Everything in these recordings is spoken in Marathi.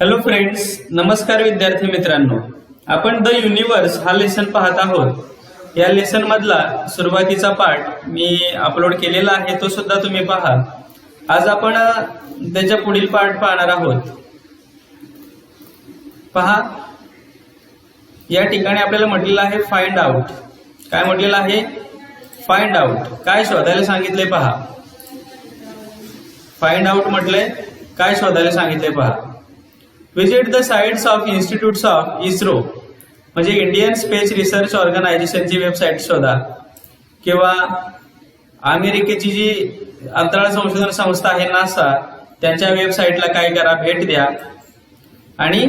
हॅलो फ्रेंड्स, नमस्कार विद्यार्थी मित्रांनो. आपण द युनिवर्स हा लेसन पाहत आहोत. या लेसन मधला सुरुवातीचा पार्ट मी अपलोड केलेला आहे, तो सुद्धा तुम्ही पहा. आज आपण त्याच्या पुढील पार्ट पाहणार आहोत. पहा, या ठिकाणी आपल्याला म्हटलेलं आहे फाइंड आउट. काय म्हटलेलं आहे? Find out. काय शोधायला सांगितले पहा. फाइंड आउट म्हटलंय, काय शोधायला सांगितले पहा. Visit the sites of institutes of ISRO, म्हणजे इंडियन स्पेस रिसर्च ऑर्गनायझेशनची वेबसाईट शोधा, किंवा अमेरिकेची जी अंतराळ संशोधन संस्था आहे नासा, त्यांच्या वेबसाईटला काय करा, भेट द्या आणि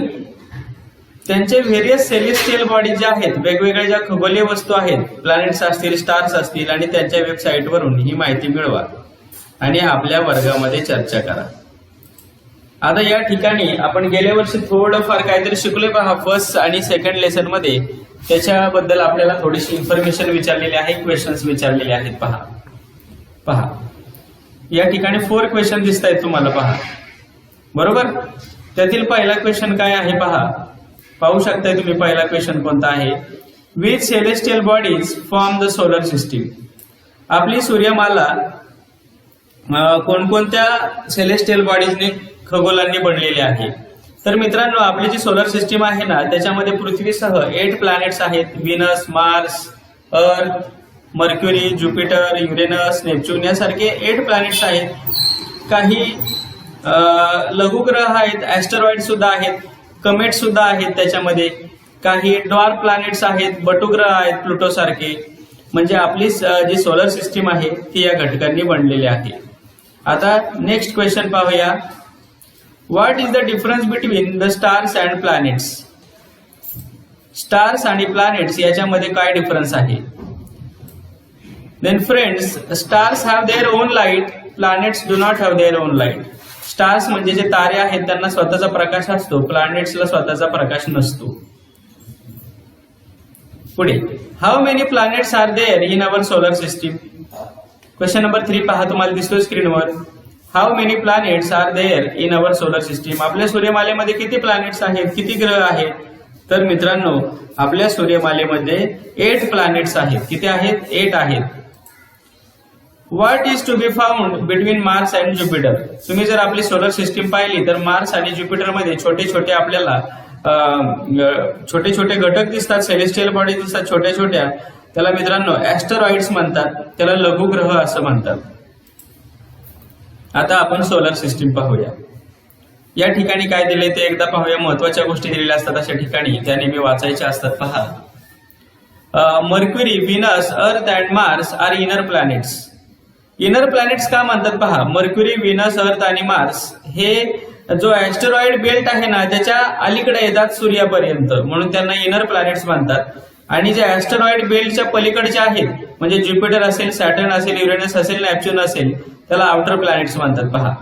त्यांचे व्हेरियस सेलेस्टियल बॉडी ज्या आहेत, वेगवेगळ्या ज्या खगोलीय वस्तू आहेत, प्लॅनेट्स असतील, स्टार्स असतील, आणि त्यांच्या वेबसाईटवरून ही माहिती मिळवा आणि आपल्या वर्गामध्ये चर्चा करा. आता या ठिकाणी आपण गेल्या वर्षी थोडंफार काहीतरी शिकलोय पहा, फर्स्ट आणि सेकंड लेसन मध्ये. त्याच्याबद्दल आपल्याला थोडीशी इन्फॉर्मेशन विचारलेली आहे, क्वेश्चन्स विचारलेले आहेत. पहा या ठिकाणी 4 क्वेश्चन दिसत आहेत तुम्हाला. पहा बरोबर. त्यातील पहिला क्वेश्चन काय आहे पहा. पाहू शकताय तुम्ही पहिला क्वेश्चन कोणता आहे. Which celestial bodies form the solar system. आपली सूर्यमाला कोणकोणत्या सेलेस्टियल बॉडीजने, खगोलांनी बनलेली आहे. तर मित्रांनो, आपली जी सोलर सिस्टीम आहे ना, त्याच्यामध्ये पृथ्वीसह 8 प्लॅनेट्स आहेत. व्हीनस, मार्स, अर्थ, मर्क्युरी, ज्युपिटर, युरेनस, नेपच्यून यासारखे 8 प्लॅनेट्स आहेत. काही लघुग्रह आहेत, ऍस्टेरॉइड सुद्धा आहेत, कमेट सुद्धा आहेत त्याच्यामध्ये. काही ड्वार्फ प्लॅनेट्स आहेत, बटुग्रह आहेत प्लुटो सारखे. म्हणजे आपली जी सोलर सिस्टीम आहे ती या घटकांनी बनलेली आहे. आता नेक्स्ट क्वेश्चन पाहूया. What is the difference between the stars and planets. Stars आणि प्लॅनेट्स याच्यामध्ये काय डिफरन्स आहे. Then friends, stars have their own light, planets do not have their own light. Stars म्हणजे जे तारे आहेत त्यांना स्वतःचा प्रकाश असतो, प्लॅनेट्सला स्वतःचा प्रकाश नसतो. पुढे, how many planets are there in our solar system. Question number 3 पहा, तुम्हाला दिसतोय स्क्रीनवर. How many planets are there in our solar system. आपल्या सूर्यमालेमध्ये किती प्लॅनेट्स आहेत, किती ग्रह आहेत. तर मित्रांनो, आपल्या सूर्यमालेमध्ये 8 प्लॅनेट्स आहेत. किती आहेत? 8 आहेत. What is to be found between Mars and Jupiter. तुम्ही जर आपली सोलर सिस्टीम पाहिली तर मार्स आणि ज्युपिटर मध्ये छोटे छोटे आपल्याला छोटे छोटे घटक दिसतात, सेलेस्टियल बॉडी दिसतात छोट्या छोट्या. त्याला मित्रांनो ऍस्टेरॉइड्स म्हणतात, त्याला लघुग्रह असं म्हणतात. आता आपण सोलर सिस्टीम पाहूया. या ठिकाणी काय दिले ते एकदा पाहूया. महत्वाच्या गोष्टी दिलेल्या असतात अशा ठिकाणी, त्या नेहमी वाचायच्या असतात. पहा, Mercury, Venus, Earth and Mars are inner planets. Inner planets का म्हणतात पहा. मर्क्युरी, व्हीनस, अर्थ आणि मार्स हे जो ऍस्टेरॉइड बेल्ट आहे ना त्याच्या अलीकडे येतात सूर्यापर्यंत, म्हणून त्यांना इनर प्लॅनेट्स म्हणतात. आणि जे ऍस्टेरॉइड बेल्टच्या पलीकडचे आहेत, म्हणजे ज्युपिटर असेल, सॅटर्न असेल, युरेनस असेल, नेपच्यून असेल, त्याला आउटर प्लॅनेट्स म्हणतात. पहा,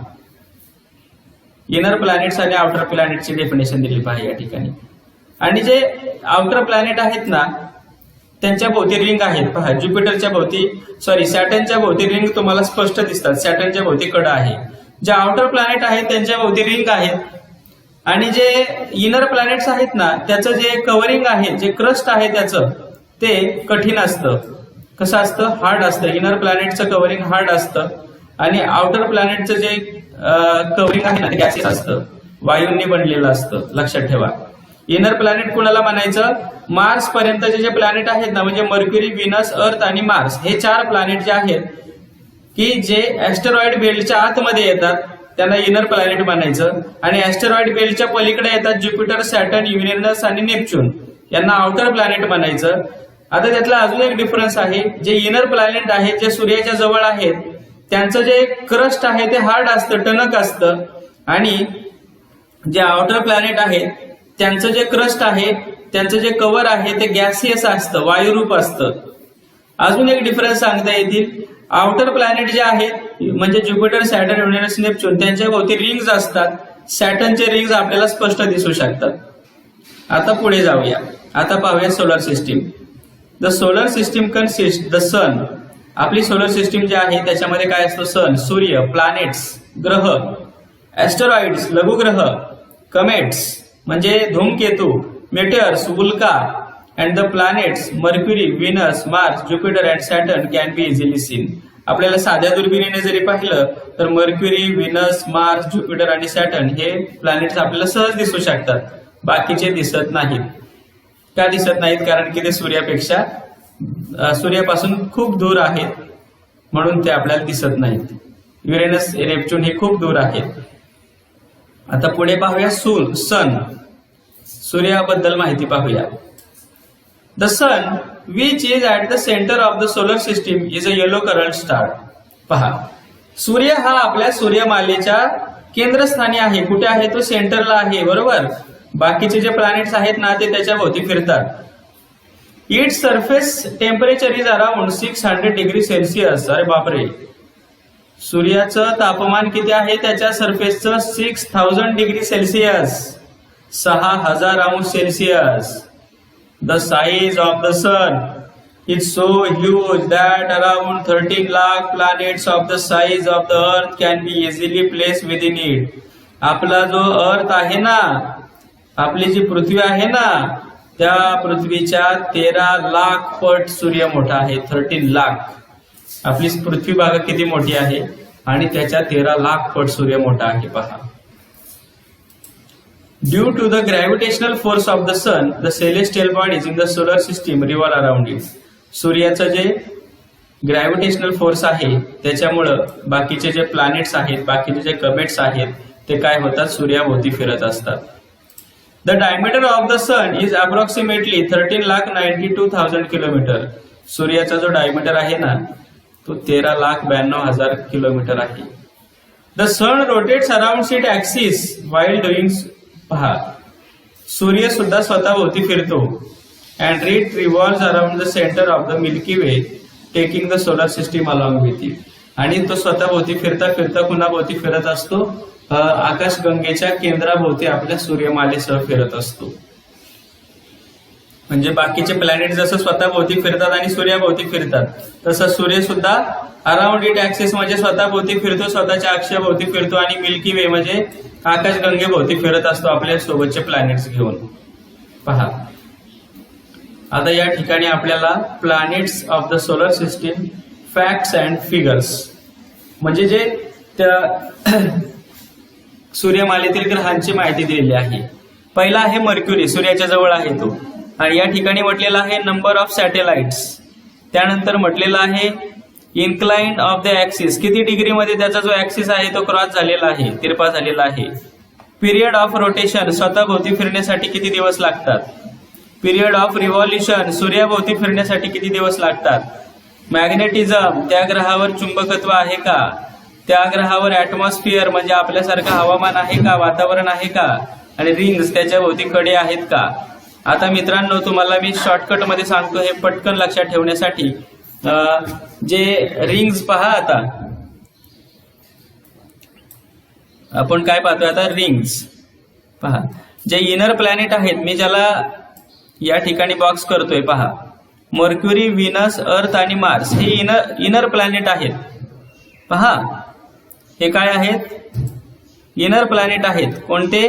इनर प्लॅनेट्स आणि आउटर प्लॅनेटची डेफिनेशन दिली पहा या ठिकाणी. आणि जे आउटर प्लॅनेट आहेत ना त्यांच्या भोवती रिंग आहेत. पहा, ज्युपिटरच्या भोवती, सॅटर्नच्या भोवती रिंग तुम्हाला स्पष्ट दिसतात. सॅटर्नच्या भोवती कडा आहे. जे आउटर प्लॅनेट आहेत त्यांच्या भोवती रिंग आहेत. आणि जे इनर प्लॅनेट्स आहेत ना त्याचं जे कव्हरिंग आहे, जे क्रस्ट आहे त्याचं, ते कठीण असतं. कसं असतं? हार्ड असतं. इनर प्लॅनेटचं कव्हरिंग हार्ड असतं आणि आउटर प्लॅनेटचं जे कव्हरिंग आहे ना ते गॅसेस असतं, वायूंनी बनलेलं असतं. लक्षात ठेवा. इनर प्लॅनेट कुणाला म्हणायचं? मार्स पर्यंतचे जे प्लॅनेट आहेत ना, म्हणजे मर्क्युरी, व्हीनस, अर्थ आणि मार्स, हे 4 प्लॅनेट जे आहेत की जे ऍस्टेरॉइड बेल्टच्या आतमध्ये येतात त्यांना इनर प्लॅनेट म्हणायचं. आणि ऍस्टेरॉइड बेल्टच्या पलीकडे येतात ज्युपिटर, सॅटर्न, युरेनस आणि नेपच्यून, यांना आउटर प्लॅनेट म्हणायचं. आता त्यातला अजून एक डिफरन्स आहे. जे इनर प्लॅनेट आहेत, जे सूर्याच्या जवळ आहेत, त्यांचं जे क्रस्ट आहे ते हार्ड असतं, टणक असतं. आणि जे आउटर प्लॅनेट आहेत त्यांचं जे क्रस्ट आहे, त्यांचं जे कव्हर आहे ते गॅसियस असतं, वायुरूप असतं. अजून एक डिफरन्स सांगता येतील. आउटर प्लॅनेट जे आहेत म्हणजे ज्युपिटर, सॅटर्न, युरेनस, नेपच्यून, त्यांच्या भोवती रिंग्स असतात. सॅटर्नचे रिंग्स आपल्याला स्पष्ट दिसू शकतात. आता पुढे जाऊया. आता पाहूया solar system. The solar system consist the sun. आपली सोलर सिस्टीम जी आहे त्याच्यामध्ये काय असतो? सन, सूर्य, प्लॅनेट्स, ग्रह, ऍस्टेरॉइड्स, लघुग्रह, कमेट्स म्हणजे धूमकेतू, मेटेअर्स, उल्का and the planets Mercury, Venus, Mars, Jupiter and Saturn can be easily seen. आपल्याला साध्या दुर्बिणीने जरी पाहिलं तर मर्क्युरी, व्हीनस, मार्स, ज्युपिटर आणि सॅटर्न हे प्लॅनेट्स आपल्याला सहज दिसू शकतात, बाकीचे दिसत नाहीत. का दिसत नाहीत? कारण की ते सूर्यापासून खूप दूर आहेत, म्हणून ते आपल्याला दिसत नाहीत. युरेनस, नेपच्यून हे खूप दूर आहेत. आता पुढे पाहूया सन. सूर्याबद्दल माहिती पाहूया. The sun which is at the centre of the solar system is a yellow current star. पहा, सूर्य हा आपल्या सूर्यमालेच्या केंद्रस्थानी आहे. कुठे आहे? तो सेंटरला आहे, बरोबर. बाकीचे जे प्लॅनेट्स आहेत ना ते त्याच्या भोवती फिरतात. Its surface temperature is around 600 degree Celsius. अरे बापरे, सूर्याचं तापमान किती आहे? त्याच्या सरफेसचं 6000 डिग्री सेल्सिअस, 6000 अंश Celsius. The size of the sun is so huge that around 13 lakh planets of the size of the earth can be easily placed within it. आपला जो अर्थ आहे ना, आपली जी पृथ्वी आहे ना, त्या पृथ्वीच्या 13 लाख पट सूर्य मोठा आहे. 13 लाख. आपली पृथ्वी बघा किती मोठी आहे आणि त्याच्या 13 लाख पट सूर्य मोठा आहे. पहा, Due to the gravitational force of the sun, the celestial bodies in the solar system revolve around it. सूर्याचं जे ग्रॅव्हिटेशनल फोर्स आहे त्याच्यामुळं बाकीचे जे प्लॅनेट्स आहेत, बाकीचे जे कमेट्स आहेत ते काय होतात? सूर्याभोवती फिरत असतात. The diameter of the sun is approximately 13,92,000 kilometre. सूर्याचा जो डायमीटर आहे ना तो 13,92,000 किलोमीटर आहे. The sun rotates around it axis while doing. पहा, सूर्य सुद्धा स्वतःभोवती फिरतो. And it revolves around the centre of the Milky Way taking the solar system along with it. आणि तो स्वतःभोवती फिरता फिरता कुणाभोवती फिरत असतो? आकाशगंगेच्या केंद्राभोवती आपल्या सूर्यमालेसह फिरत असतो. म्हणजे बाकीचे प्लॅनेट जसं स्वतःभोवती फिरतात आणि सूर्याभोवती फिरतात, तसं सूर्य सुद्धा अराउंड इट ऍक्सिस म्हणजे स्वतःभोवती फिरतो, स्वतःच्या अक्षाभोवती फिरतो. आणि मिल्की वे म्हणजे आकाशगंगेभोवती फिरत असतो आपल्या सोबतचे प्लॅनेट्स घेऊन. पहा, आता या ठिकाणी आपल्याला planets of the solar system facts and figures म्हणजे जे त्या सूर्यमालेतील ग्रहांची माहिती दिलेली आहे. पहिला आहे मर्क्युरी, सूर्याच्या जवळ आहे तो. आणि या ठिकाणी म्हटलेला आहे नंबर ऑफ सॅटेलाइट्स. त्यानंतर म्हटलेलं आहे इन्क्लाइंड ऑफ द ऍक्सिस, किती डिग्रीमध्ये त्याचा जो ऍक्सिस आहे तो क्रॉस झालेला आहे, तिरपा झालेला आहे. पिरियड ऑफ रोटेशन, स्वतःभोवती फिरण्यासाठी किती दिवस लागतात. पिरियड ऑफ रिव्हॉल्युशन, सूर्याभोवती फिरण्यासाठी किती दिवस लागतात. मॅग्नेटिझम, त्या ग्रहावर चुंबकत्व आहे का. त्या ग्रहावर ऍटमॉस्फिअर म्हणजे आपल्यासारखं हवामान आहे का, वातावरण आहे का. आणि रिंग्स, त्याच्या भोवती कडे आहेत का. आता मित्रांनो, तुम्हाला मी शॉर्टकट मध्ये सांगतो हे पटकन लक्षात ठेवण्यासाठी. जे रिंग्स पहा, आता आपण काय पाहतोय आता रिंग्स. पहा, जे इनर प्लॅनेट आहेत, मी ज्याला या ठिकाणी बॉक्स करतोय, पहा, मर्क्युरी, व्हीनस, अर्थ आणि मार्स हे इनर प्लॅनेट आहेत. पहा, हे काय आहेत? इनर प्लॅनेट आहेत. कोणते?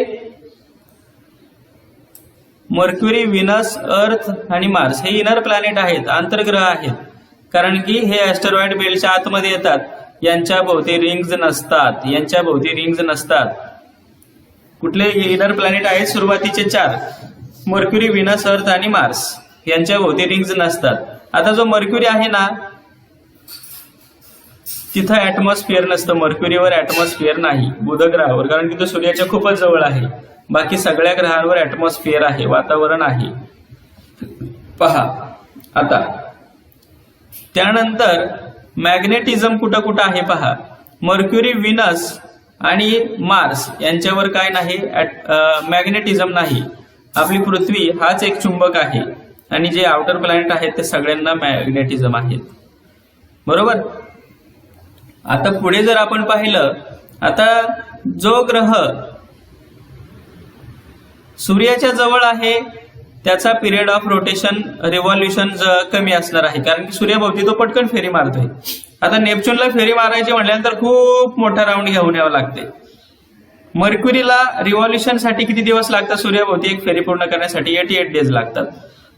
मर्क्युरी, व्हीनस, अर्थ आणि मार्स हे इनर प्लॅनेट आहेत, आंतरग्रह आहेत. कारण की हे ऍस्टेरॉइड बेल्टच्या आतमध्ये येतात. यांच्या भोवती रिंग्ज नसतात, यांच्या भोवती रिंग्ज नसतात. कुठले इनर प्लॅनेट आहेत? सुरुवातीचे 4, मर्क्युरी, व्हीनस, अर्थ आणि मार्स. यांच्या भोवती रिंग्ज नसतात. आता जो मर्क्युरी आहे ना, तिथं ऍटमॉस्फिअर नसतं. मर्क्युरीवर ऍटमॉस्फिअर नाही, बुध ग्रहावर, कारण की तो सूर्याच्या खूपच जवळ आहे. बाकी सगळ्या ग्रहांवर ऍटमॉस्फिअर आहे, वातावरण आहे. पहा, आता त्यानंतर मॅग्नेटिझम कुठं कुठं आहे पहा. मर्क्युरी, व्हीनस आणि मार्स यांच्यावर काय नाही, मॅग्नेटिझम नाही. आपली पृथ्वी हाच एक चुंबक आहे आणि जे आउटर प्लॅनेट आहेत ते सगळ्यांना मॅग्नेटिझम आहेत, बरोबर. आता पुढे जर आपण पाहिलं, आता जो ग्रह सूर्याच्या जवळ आहे त्याचा पिरियड ऑफ रोटेशन, रिव्हॉल्युशन कमी असणार आहे, कारण की सूर्याभोवती तो पटकन फेरी मारतोय. आता नेपच्यूनला फेरी मारायची म्हटल्यानंतर खूप मोठा राऊंड घेऊन यावं लागते. मर्क्युरीला रिव्हॉल्युशनसाठी किती दिवस लागतात सूर्याभोवती एक फेरी पूर्ण करण्यासाठी? 88 डेज लागतात.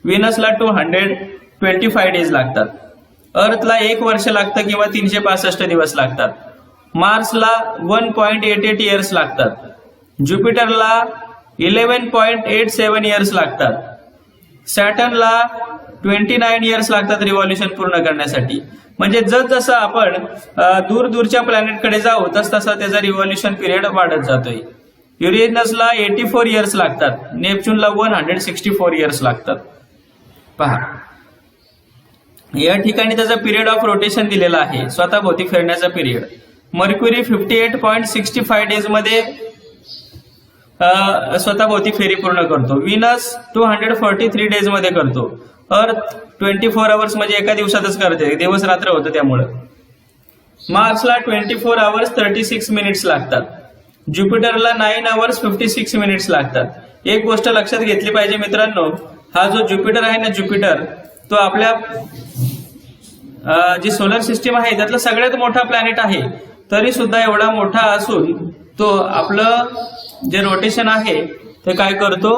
व्हीनसला 225 डेज लागतात. अर्थला 1 वर्ष लागतं किंवा 365 दिवस लागतात. मार्सला 1.88 इयर्स लागतात. ज्युपिटरला 11.87 इयर्स लागतात. सॅटर्नला 29 इयर्स लागतात रिव्हॉल्युशन पूर्ण करण्यासाठी. म्हणजे जसं आपण दूरच्या प्लॅनेटकडे जाऊ तसं त्याचा रिव्हॉल्युशन पिरियड वाढत जातोय. युरेनसला 84 इयर्स लागतात. नेपच्यूनला 164 इयर्स लागतात. पहा या ठिकाणी त्याचा पिरियड ऑफ रोटेशन दिलेला आहे, स्वतःभोवती फिरण्याचा पिरियड. मर्क्युरी 58.65 डेज मध्ये स्वतःभोवती फेरी पूर्ण करतो. व्हीनस 243 डेज मध्ये करतो. अर्थ 24 आवर्स म्हणजे एका दिवसातच करते, दिवस रात्र होतं त्यामुळं. मार्सला 24 आवर्स 36 मिनिट्स लागतात. ज्युपिटरला 9 आवर्स 56 मिनिट्स लागतात. एक गोष्ट लक्षात घेतली पाहिजे मित्रांनो, हा जो ज्युपिटर आहे ना, ज्युपिटर तो आपल्या जी सोलर सिस्टीम आहे त्यातला सगळ्यात मोठा प्लॅनेट आहे. तरी सुद्धा एवढा मोठा असून तो आपलं जे रोटेशन आहे ते काय करतो,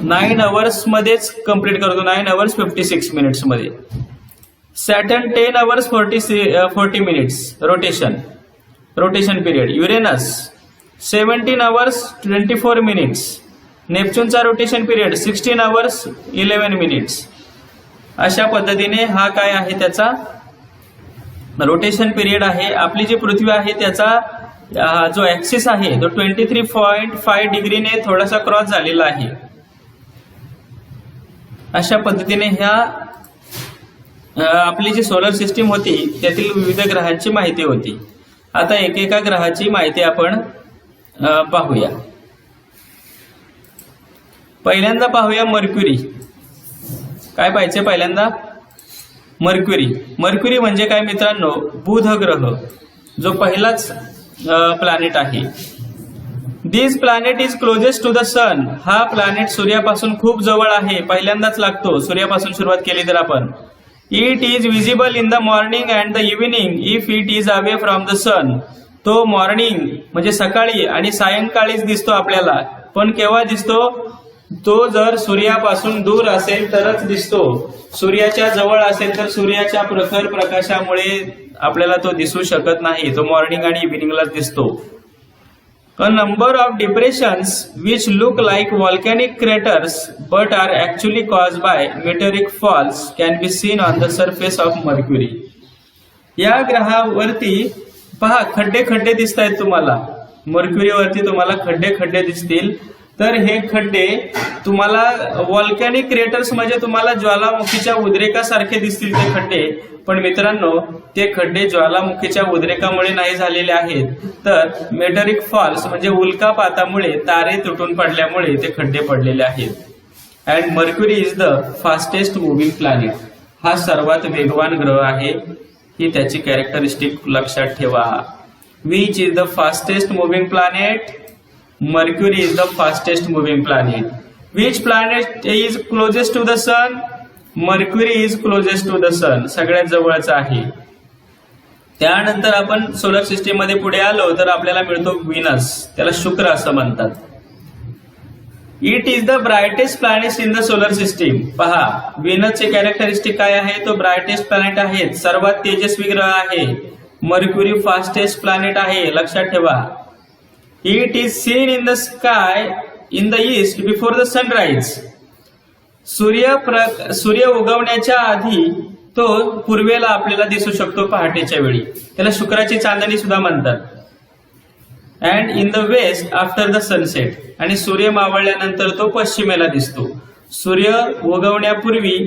9 आवर्स मध्येच कम्प्लीट करतो. 9 आवर्स 56 मिनिट्स मध्ये. Saturn 10 hours 40 minutes rotation period. Uranus 17 hours 24 minutes. नेपच्यूनचा रोटेशन पिरियड 16 आवर्स 11 मिनिट्स. अशा पद्धतीने हा काय आहे त्याचा रोटेशन पिरियड आहे. आपली जी पृथ्वी आहे त्याचा जो ऍक्सिस आहे तो 23.5 डिग्रीने थोडासा क्रॉस झालेला आहे. अशा पद्धतीने ह्या आपली जी सोलर सिस्टीम होती त्यातील विविध ग्रहांची माहिती होती. आता एकेका ग्रहाची माहिती आपण पाहूया. पहिल्यांदा पाहूया मर्क्युरी. काय पाहिजे पहिल्यांदा? मर्क्युरी म्हणजे काय मित्रांनो, बुध ग्रह जो पहिलाच प्लॅनेट आहे. This planet is closest to the sun. हा प्लॅनेट सूर्यापासून खूप जवळ आहे, पहिल्यांदाच लागतो सूर्यापासून सुरुवात केली तर आपण. It is visible in the morning and the evening if it is away from the sun. तो मॉर्निंग म्हणजे सकाळी आणि सायंकाळीच दिसतो आपल्याला. पण केव्हा दिसतो? तो जर सूर्यापासून दूर असेल तरच दिसतो. सूर्याच्या जवळ असेल तर सूर्याच्या प्रखर प्रकाशामुळे आपल्याला तो दिसू शकत नाही. तो मॉर्निंग आणि इव्हिनिंगलाच दिसतो. A number of depressions which look like volcanic craters but are actually caused by meteoric falls can be seen on the surface of Mercury. या ग्रहावरती पहा खड्डे दिसत आहेत तुम्हाला. मर्क्युरीवरती तुम्हाला खड्डे दिसतील. तर हे खड्डे तुम्हाला व्हॉल्कॅनिक क्रेटर्स म्हणजे तुम्हाला ज्वालामुखीच्या उद्रेकासारखे दिसतील ते खड्डे. पण मित्रांनो ते खड्डे ज्वालामुखीच्या उद्रेकामुळे नाही झालेले आहेत, तर मेटरिक फॉल्स म्हणजे उल्कापातामुळे तारे तुटून पडल्यामुळे ते खड्डे पडलेले आहेत. And mercury is the fastest moving planet. हा सर्वात वेगवान ग्रह आहे. ही त्याची कॅरेक्टरिस्टिक लक्षात ठेवा. Which is the fastest moving planet? Mercury is the fastest moving planet. Which planet is closest to the sun? Mercury is closest to the sun. सगळ्यात जवळचा आहे. त्यानंतर आपण सोलर सिस्टीम मध्ये पुढे आलो तर आपल्याला मिळतो व्हीनस. त्याला शुक्र असं म्हणतात. It is the brightest planet in the solar system. पहा व्हीनसचे कॅरेक्टरिस्टिक काय आहे? तो ब्राइटेस्ट प्लॅनेट आहे, सर्वात तेजस्वी ग्रह आहे. मर्क्युरी फास्टेस्ट प्लॅनेट आहे, लक्षात ठेवा. It is seen in the sky in the east before the sunrise. सूर्य उगवण्याच्या आधी तो पूर्वेला आपल्याला दिसू शकतो पहाटेच्या वेळी. त्याला शुक्राची चांदणी सुद्धा म्हणतात. And in the west after the sunset. आणि सूर्य मावळल्यानंतर तो पश्चिमेला दिसतो. सूर्य उगवण्यापूर्वी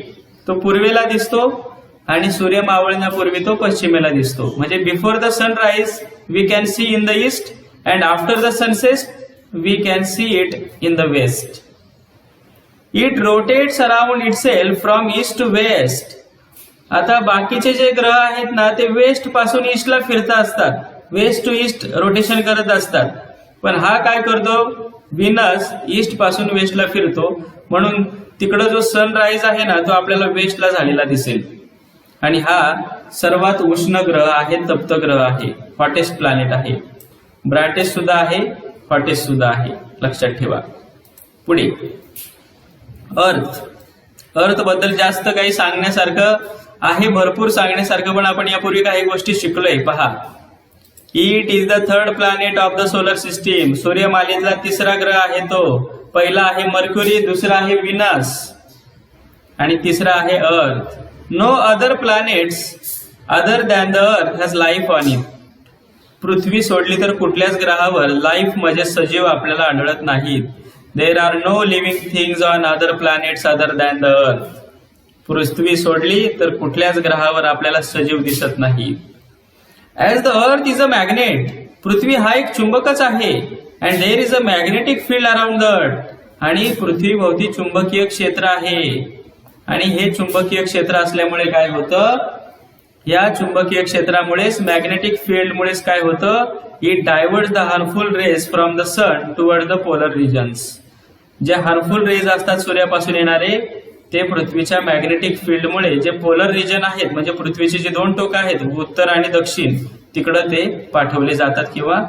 तो पूर्वेला दिसतो आणि सूर्य मावळण्यापूर्वी तो पश्चिमेला दिसतो. म्हणजे before the sunrise we can see in the east and after the sunset we can see it in the west. It rotates around itself from east to west. आता बाकीचे जे ग्रह आहेत ना ते वेस्ट पासून ईस्टला फिरता असतात, वेस्ट टू ईस्ट रोटेशन करत असतात. पण हा काय करतो? व्हीनस ईस्ट पासून वेस्टला फिरतो. म्हणून तिकडं जो सनराईज आहे ना तो आपल्याला वेस्टला झालेला दिसेल. आणि हा सर्वात उष्ण ग्रह आहे, तप्त ग्रह आहे, हॉटेस्ट प्लॅनेट आहे. ब्राइटेस्ट सुद्धा आहे, हॉटेस्ट सुद्धा आहे, लक्षात ठेवा. पुढे अर्थ बद्दल जास्त काही सांगण्यासारखं आहे, भरपूर सांगण्यासारखं, पण आपण यापूर्वी काही गोष्टी शिकलोय. पहा, it is the third planet of the solar system. सूर्यमालेतला तिसरा ग्रह आहे तो. पहिला आहे मर्क्युरी, दुसरा आहे विनस आणि तिसरा आहे Earth. No other planets other than the Earth has life on it. पृथ्वी सोडली तर कुठल्याच ग्रहावर लाईफ म्हणजे सजीव आपल्याला आढळत नाहीत. There are no living things on other planets other than the Earth. पृथ्वी सोडली तर कुठल्याच ग्रहावर आपल्याला सजीव दिसत नाही. As the Earth is a magnet. पृथ्वी हा एक चुंबकच आहे. And there is a magnetic field around the Earth. आणि पृथ्वीभोवती चुंबकीय क्षेत्र आहे. आणि हे चुंबकीय क्षेत्र असल्यामुळे काय होतं, या चुंबकीय क्षेत्रामुळेच, मॅग्नेटिक फील्डमुळेच काय होतं, it diverts the harmful rays from the sun toward the polar regions. जे हार्मफुल रेज असतात सूर्यापासून येणारे, ते पृथ्वीच्या मॅग्नेटिक फील्डमुळे जे पोलर रिजन आहेत, म्हणजे पृथ्वीचे जे दोन टोक आहेत, उत्तर आणि दक्षिण, तिकडं ते पाठवले जातात किंवा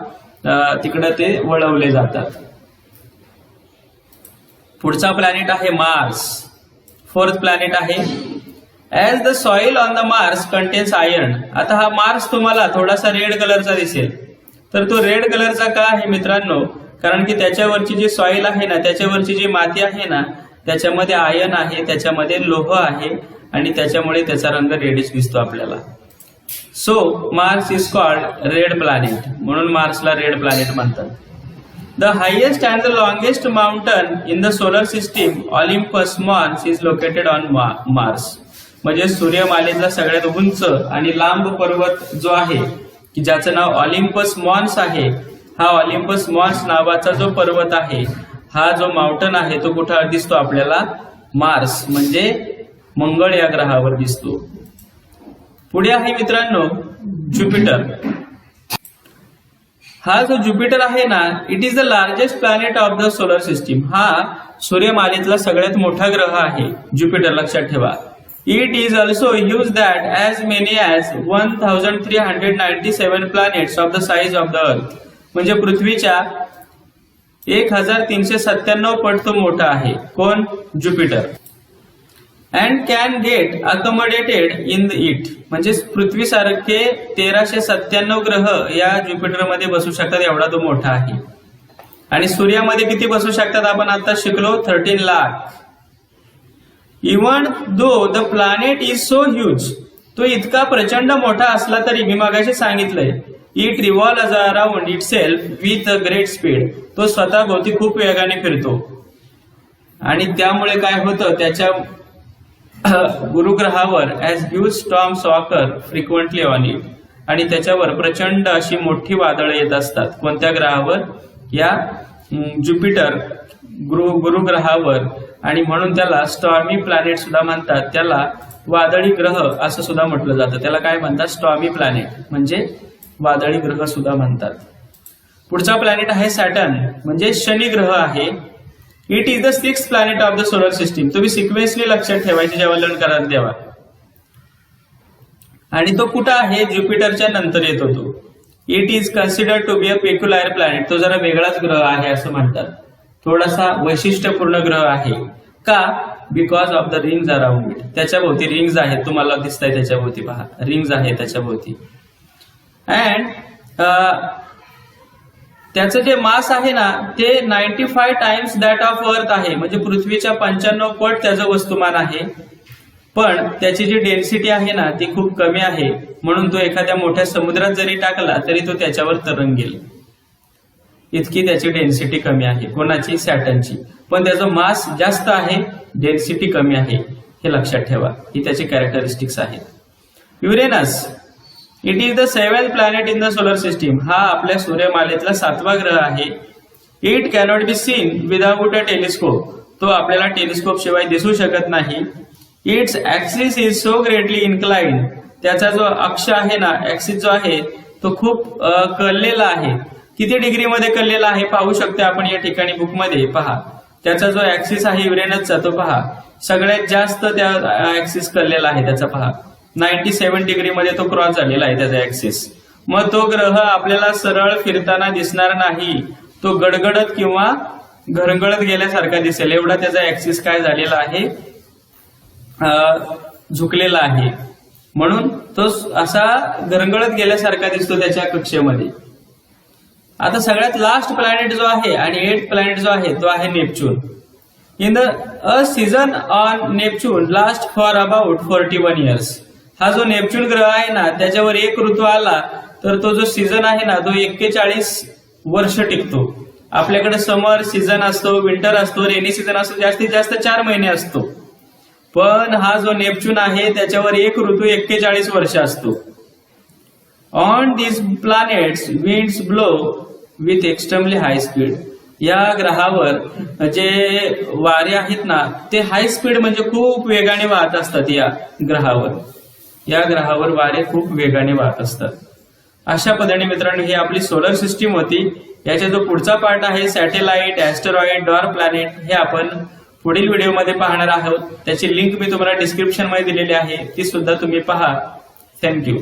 तिकडं ते वळवले जातात. पुढचा प्लॅनेट आहे मार्स. फोर्थ प्लॅनेट आहे. As the soil on the Mars contains iron. आता हा मार्स तुम्हाला थोडासा रेड कलरचा दिसेल, तर तो रेड कलरचा का आहे मित्रांनो, कारण की त्याच्यावरची जी सॉइल आहे ना, त्याच्यावरची जी माती आहे ना, त्याच्यामध्ये आयर्न आहे, त्याच्यामध्ये लोह आहे आणि त्याच्यामुळे त्याचा रंग रेडिश दिसतो आपल्याला. So Mars is called red planet, म्हणून मार्सला रेड प्लॅनेट म्हणतात. The highest and the longest mountain in the solar system Olympus Mons is located on Mars. म्हणजे सूर्यमालेतला सगळ्यात उंच आणि लांब पर्वत जो आहे, की ज्याचं नाव ऑलिम्पस मॉन्स आहे, हा ऑलिम्पस मॉन्स नावाचा जो पर्वत आहे, हा जो माउंटन आहे, तो कुठं दिसतो आपल्याला, मार्स म्हणजे मंगळ या ग्रहावर दिसतो. पुढे आहे मित्रांनो ज्युपिटर. हा जो ज्युपिटर आहे ना, it is the largest planet of the solar system. हा सूर्यमालेतला सगळ्यात मोठा ग्रह आहे ज्युपिटर, लक्षात ठेवा. It is also huge that as many as 1397 planets of the size of the earth. म्हणजे पृथ्वीच्या 1397 पट तो मोठा आहे. कोण? Jupiter. And can get accommodated in it. म्हणजे पृथ्वीसारखे 1397 ग्रह या ज्युपिटरमध्ये बसू शकतात, एवढा तो मोठा आहे. आणि सूर्यामध्ये किती बसू शकतात आपण आता शिकलो, 13 lakh. Even though the planet is so huge. तो इतका प्रचंड मोठा असला तरी, मी मागाशी सांगितलंय, it revolves around itself with a great speed. तो स्वतः भोवती खूप वेगाने फिरतो आणि त्यामुळे काय होतं, त्याच्या गुरुग्रहावर as huge storms occur frequently on it. आणि त्याच्यावर प्रचंड अशी मोठी वादळं येत असतात. कोणत्या ग्रहावर? या ज्युपिटर गुरुग्रहावर. आणि म्हणून त्याला स्टॉर्मी प्लॅनेट सुद्धा म्हणतात. त्याला वादळी ग्रह असं सुद्धा म्हटलं जातं. त्याला काय म्हणतात? स्टॉर्मी प्लॅनेट, म्हणजे वादळी ग्रह सुद्धा म्हणतात. पुढचा प्लॅनेट आहे सॅटर्न, म्हणजे शनी ग्रह आहे. It is the 6th planet of the solar system. तुम्ही सिक्वेन्सली लक्षात ठेवायचे जेव्हा लर्न कराल तेव्हा. आणि तो कुठं आहे? ज्युपिटरच्या नंतर येतो तो. It is considered to be a peculiar planet. तो जरा वेगळाच ग्रह आहे असं म्हणतात. थोडासा वैशिष्ट्यपूर्ण ग्रह आहे. का? Because of the rings around it. त्याच्या भोवती रिंग्स आहेत, तुम्हाला दिसत आहे त्याच्या भोवती, पहा रिंग्स आहे त्याच्या भोवती. अँड त्याचं जे मास आहे ना, ते 95 टाइम्स दॅट ऑफ अर्थ आहे. म्हणजे पृथ्वीच्या 95 पट त्याचं वस्तुमान आहे. पण त्याची जी डेन्सिटी आहे ना, ती खूप कमी आहे. म्हणून तो एखाद्या मोठ्या समुद्रात जरी टाकला तरी तो त्याच्यावर तरंगेल, इतकी त्याची डेन्सिटी कमी आहे. कोणाची? सॅटर्नची. पण त्याचं मास जास्त आहे, डेन्सिटी कमी आहे. हे लक्षात ठेवा, ही त्याची कॅरेक्टरिस्टिक्स आहेत. Uranus. It is the 7th planet in the solar system. हा आपल्या सूर्यमालेतला 7वा ग्रह आहे. It cannot be seen without a telescope. तो आपल्याला टेलिस्कोप शिवाय दिसू शकत नाही. It's axis is so greatly inclined. त्याचा जो अक्ष आहे ना, ऍक्सिस जो आहे तो खूप कललेला आहे. किती डिग्रीमध्ये कललेला आहे पाहू शकतो आपण या ठिकाणी बुकमध्ये. पहा, त्याचा जो ऍक्सिस आहे युरेनसचा, तो पहा सगळ्यात जास्त त्या ऍक्सिस कललेला आहे त्याचा. पहा 97 डिग्रीमध्ये तो क्रॉस झालेला आहे त्याचा ऍक्सिस. मग तो ग्रह आपल्याला सरळ फिरताना दिसणार नाही, तो गडगडत किंवा घरंगळत गेल्यासारखा दिसेल, एवढा त्याचा ऍक्सिस काय झालेला आहे, झुकलेला आहे, म्हणून तो असा घरंगळत गेल्यासारखा दिसतो त्याच्या कक्षेमध्ये. आता सगळ्यात लास्ट प्लॅनेट जो आहे आणि 8th प्लॅनेट जो आहे तो आहे Neptune. In the a season on Neptune last for about 41 years. हा जो नेपच्यून ग्रह आहे ना त्याच्यावर एक ऋतू आला तर तो जो सीझन आहे ना तो 41 वर्ष टिकतो. आपल्याकडे समर सीझन असतो, विंटर असतो, रेनी सीझन असतो, जास्तीत जास्त 4 महिने असतो. पण हा जो नेपच्यून आहे त्याच्यावर एक ऋतू 41 वर्ष असतो. On this planets winds blow with extremely high speed. या ग्रहावर जे वारे आहेत ना ते हाय स्पीड म्हणजे खूप वेगाने वाहत असतात. या ग्रहावर वारे खूप वेगाने वाहत असतात. अशा पद्धतीने मित्रांनो ही आपली सोलर सिस्टीम होती. याचा जो पुढचा पार्ट आहे सॅटेलाइट, ऍस्टेरॉइड, डॉर्क प्लॅनेट, हे आपण पुढील व्हिडिओमध्ये पाहणार आहोत. त्याची लिंक मी तुम्हाला डिस्क्रिप्शन मध्ये दिलेली आहे, ती सुद्धा तुम्ही पहा. थँक्यू.